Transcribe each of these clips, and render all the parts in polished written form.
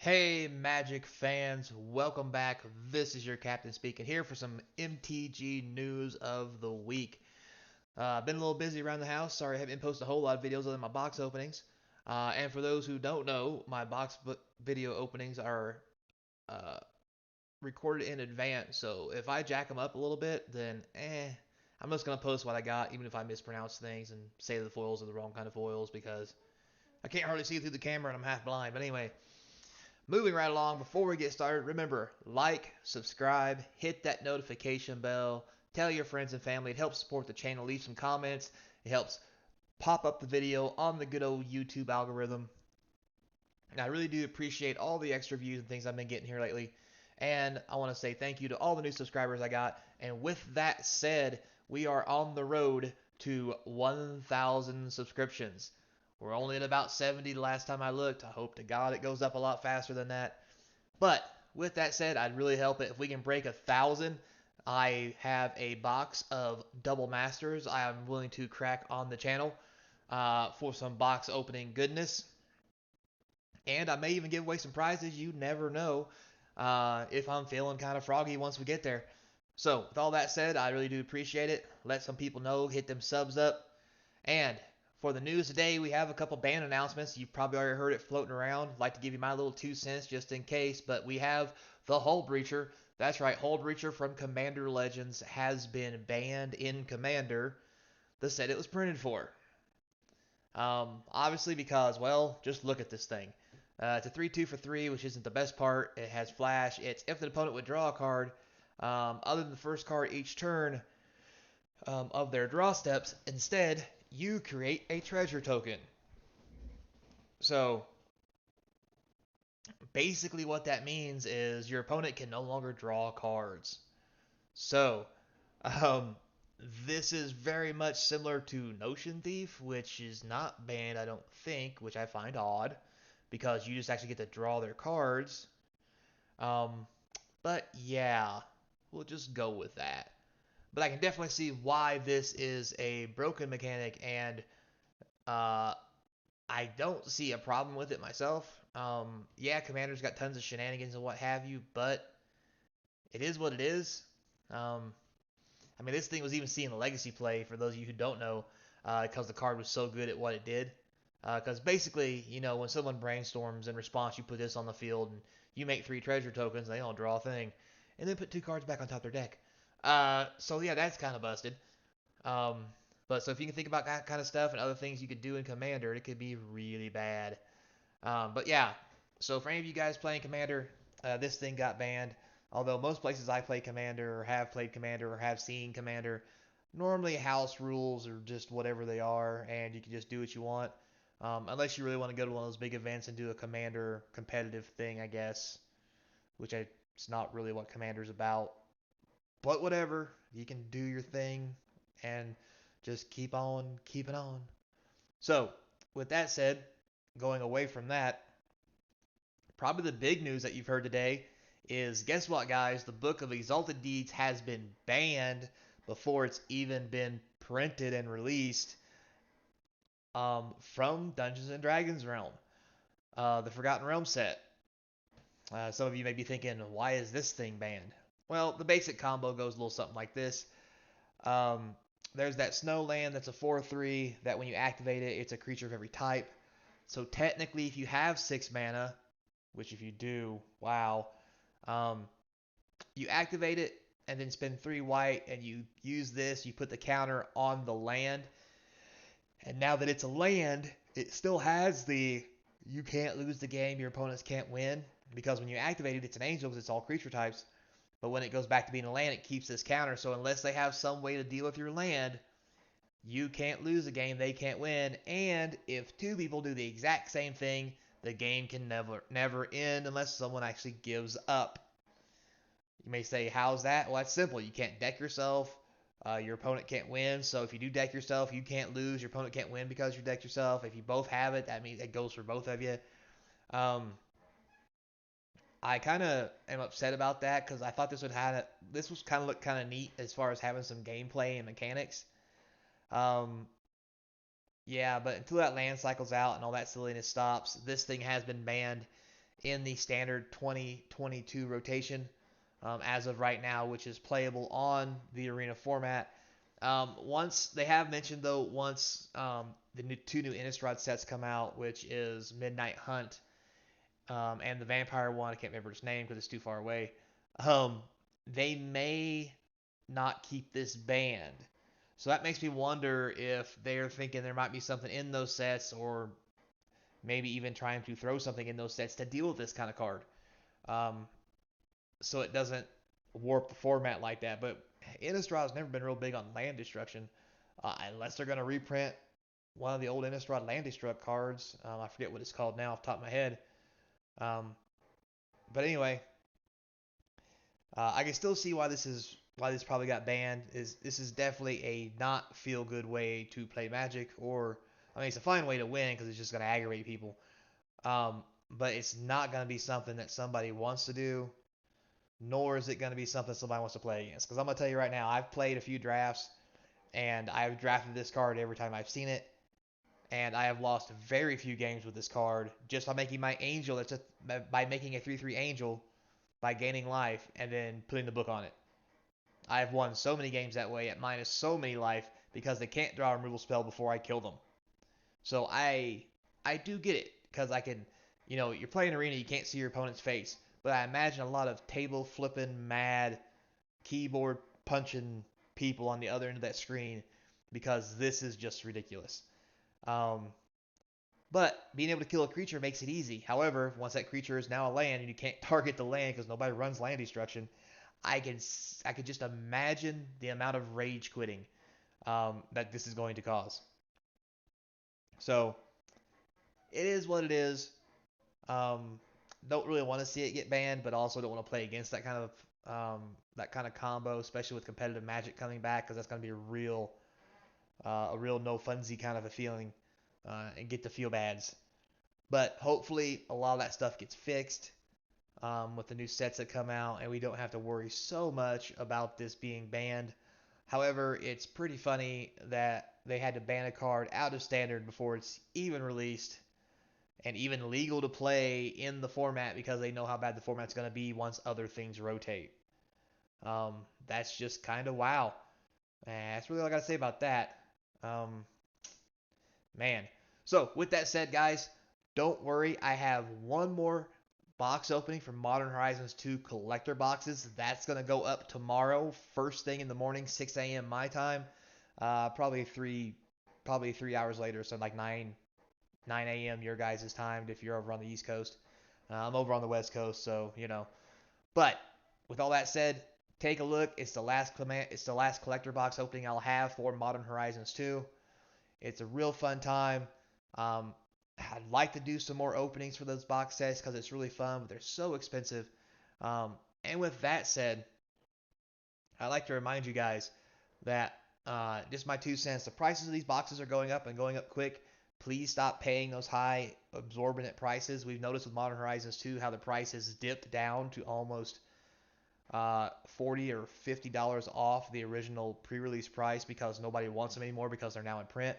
Hey, Magic fans, welcome back. This is your captain speaking here for some MTG news of the week. Been a little busy around the house. Sorry I haven't posted a whole lot of videos other than my box openings. And for those who don't know, my video openings are uh, recorded in advance. So if I jack them up a little bit, then I'm just going to post what I got, even if I mispronounce things and say the foils are the wrong kind of foils because I can't hardly see through the camera and I'm half blind. But anyway, moving right along, before we get started, remember, like, subscribe, hit that notification bell, tell your friends and family. It helps support the channel. Leave some comments. It helps pop up the video on the good old YouTube algorithm. And I really do appreciate all the extra views and things I've been getting here lately. And I want to say thank you to all the new subscribers I got. And with that said, we are on the road to 1,000 subscriptions. We're only at about 70 the last time I looked. I hope to God it goes up a lot faster than that. But with that said, I'd really help it if we can break 1,000. I have a box of double masters I am willing to crack on the channel for some box opening goodness. And I may even give away some prizes. You never know if I'm feeling kind of froggy once we get there. So, with all that said, I really do appreciate it. Let some people know, hit them subs up. And for the news today, we have a couple band announcements. You've probably already heard it floating around. I'd like to give you my little 2 cents just in case. But we have the Hull Breacher. That's right, Hull Breacher from Commander Legends has been banned in Commander, the set it was printed for. Obviously because, well, just look at this thing. It's a 3-2 for 3, which isn't the best part. It has flash. It's if the opponent would draw a card, other than the first card each turn of their draw steps, instead, you create a treasure token. So, basically what that means is your opponent can no longer draw cards. So, um, this is very much similar to Notion Thief, which is not banned, I don't think, which I find odd, because you just actually get to draw their cards. Um, but yeah, we'll just go with that. But I can definitely see why this is a broken mechanic, and uh, I don't see a problem with it myself. Yeah, Commander's got tons of shenanigans and what have you, but it is what it is. Um, I mean, this thing was even seeing legacy play for those of you who don't know, because the card was so good at what it did. Because basically, when someone brainstorms in response, you put this on the field and you make 3 treasure tokens, and they don't draw a thing, and then put 2 cards back on top of their deck. So yeah, that's kind of busted. Um, but so if you can think about that kind of stuff and other things you could do in Commander, it could be really bad. But yeah, so for any of you guys playing Commander, this thing got banned. Although most places I play Commander or have played Commander or have seen Commander, normally house rules are just whatever they are, and you can just do what you want. Unless you really want to go to one of those big events and do a Commander competitive thing, I guess, which it's not really what Commander's about. But whatever, you can do your thing and just keep on keeping on. So, with that said, going away from that, probably the big news that you've heard today is guess what, guys? The Book of Exalted Deeds has been banned before it's even been printed and released from Dungeons and Dragons realm, the Forgotten Realm set. Some of you may be thinking, why is this thing banned? Well, the basic combo goes a little something like this. Um, there's that snow land that's a 4/3 that when you activate it, it's a creature of every type. So technically, if you have 6 mana, which if you do, wow, um, you activate it and then spend 3 white and you use this, you put the counter on the land. And now that it's a land, it still has the you can't lose the game, your opponents can't win. Because when you activate it, it's an angel because it's all creature types. But when it goes back to being a land, it keeps this counter. So unless they have some way to deal with your land, you can't lose a game, they can't win. And if 2 people do the exact same thing, the game can never end unless someone actually gives up. You may say, how's that? Well, that's simple. You can't deck yourself. Your opponent can't win. So if you do deck yourself, you can't lose. Your opponent can't win because you decked yourself. If you both have it, that means it goes for both of you. Um, I kind of am upset about that because I thought this was kind of look kind of neat as far as having some gameplay and mechanics. Um, yeah, but until that land cycles out and all that silliness stops, this thing has been banned. in the standard 2022 rotation as of right now, which is playable on the arena format. Once they have mentioned though, once the two new Innistrad sets come out, which is Midnight Hunt and the Vampire one, I can't remember its name because it's too far away. Um, they may not keep this banned. So that makes me wonder if they're thinking there might be something in those sets, or maybe even trying to throw something in those sets to deal with this kind of card. Um, so it doesn't warp the format like that. But Innistra's never been real big on land destruction, unless they're going to reprint one of the old Innistrad land destruct cards. I forget what it's called now off the top of my head. Um, but anyway, I can still see why this probably got banned. Is This is definitely a not feel good way to play Magic, or I mean it's a fine way to win because it's just going to aggravate people. Um, but it's not going to be something that somebody wants to do, nor is it going to be something somebody wants to play against. Because I'm going to tell you right now, I've played a few drafts and I've drafted this card every time I've seen it, and I have lost very few games with this card just by making my angel. By making a 3/3 angel by gaining life and then putting the book on it. I've won so many games that way at minus so many life because they can't draw a removal spell before I kill them. So I do get it because I can, you're playing arena, you can't see your opponent's face, but I imagine a lot of table flipping, mad, keyboard punching people on the other end of that screen because this is just ridiculous. Um, but being able to kill a creature makes it easy. However, once that creature is now a land and you can't target the land because nobody runs land destruction, I can I could just imagine the amount of rage quitting that this is going to cause. So it is what it is. Don't really want to see it get banned, but also don't want to play against that kind of combo, especially with competitive Magic coming back, because that's going to be a real no funsy kind of a feeling, and get the feel bads. But hopefully, a lot of that stuff gets fixed with the new sets that come out, and we don't have to worry so much about this being banned. However, it's pretty funny that they had to ban a card out of standard before it's even released and even legal to play in the format because they know how bad the format's going to be once other things rotate. That's just kind of wow. And that's really all I got to say about that. Um, Man. So, with that said, guys, don't worry. I have one more box opening for Modern Horizons 2 collector boxes. That's going to go up tomorrow, first thing in the morning, 6 a.m. my time. Probably 3 hours later, so like 9 a.m. your guys' time if you're over on the East Coast. I'm over on the West Coast, so But with all that said, take a look. It's the last collector box opening I'll have for Modern Horizons 2. It's a real fun time. Um, I'd like to do some more openings for those box sets because it's really fun, but they're so expensive. And with that said, I'd like to remind you guys that just my 2 cents. The prices of these boxes are going up and going up quick. Please stop paying those high absorbent prices. We've noticed with Modern Horizons 2 how the price has dipped down to almost $40 or $50 off the original pre-release price because nobody wants them anymore because they're now in print.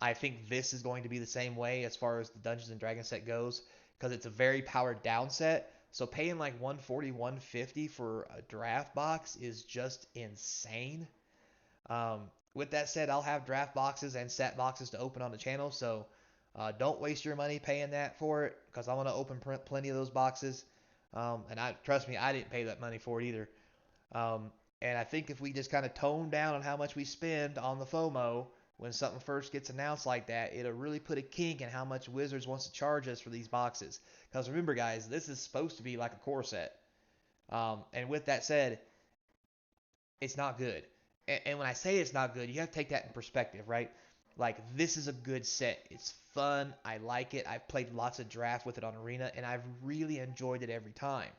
I think this is going to be the same way as far as the Dungeons and Dragons set goes because it's a very powered down set. So paying like 140, 150 for a draft box is just insane. With that said, I'll have draft boxes and set boxes to open on the channel, so don't waste your money paying that for it because I want to open plenty of those boxes. And I trust me, I didn't pay that money for it either. Um, and I think if we just kind of tone down on how much we spend on the FOMO when something first gets announced like that, it'll really put a kink in how much Wizards wants to charge us for these boxes. Because remember, guys, this is supposed to be like a core set. And with that said, it's not good. And when I say it's not good, you have to take that in perspective, right? Like, this is a good set. It's fun. I like it. I've played lots of draft with it on Arena, and I've really enjoyed it every time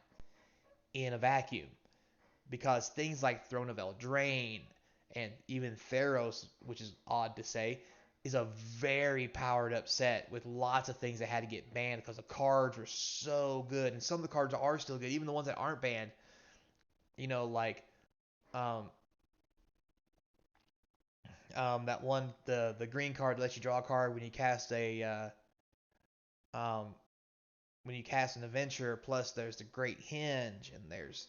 in a vacuum because things like Throne of Eldraine and even Theros, which is odd to say, is a very powered up set with lots of things that had to get banned because the cards were so good, and some of the cards are still good, even the ones that aren't banned. Like um, that one, the green card that lets you draw a card when you cast a when you cast an adventure. Plus, there's the Great Hinge, and there's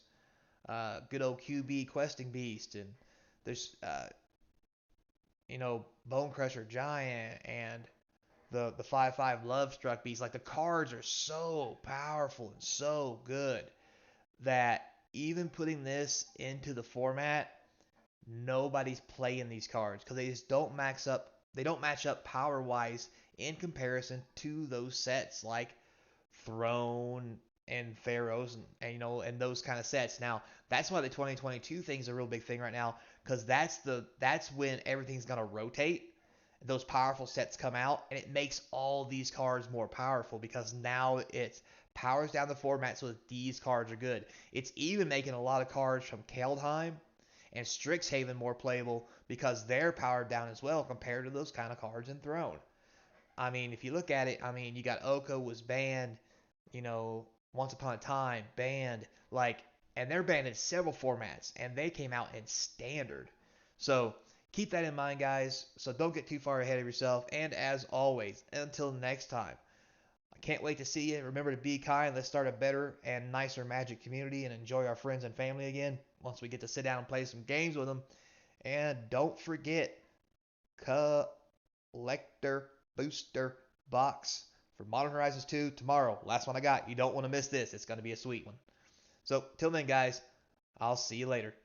good old QB Questing Beast, and there's Bone Crusher Giant, and the 5/5 Love Struck Beast. Like the cards are so powerful and so good that even putting this into the format, nobody's playing these cards because they just don't max up. They don't match up power wise in comparison to those sets like Throne and Pharaohs and those kind of sets. Now that's why the 2022 thing is a real big thing right now because that's when everything's gonna rotate. Those powerful sets come out and it makes all these cards more powerful because now it powers down the format so that these cards are good. It's even making a lot of cards from Keldheim and Strixhaven more playable because they're powered down as well compared to those kind of cards in Throne. I mean, if you look at it, I mean, you got Oko was banned, Once Upon a Time banned, and they're banned in several formats, and they came out in standard. So keep that in mind, guys. So don't get too far ahead of yourself. And as always, until next time, I can't wait to see you. Remember to be kind. Let's start a better and nicer Magic community and enjoy our friends and family again once we get to sit down and play some games with them. And don't forget, collector booster box for Modern Horizons 2 tomorrow. Last one I got. You don't want to miss this. It's going to be a sweet one. So, till then, guys, I'll see you later.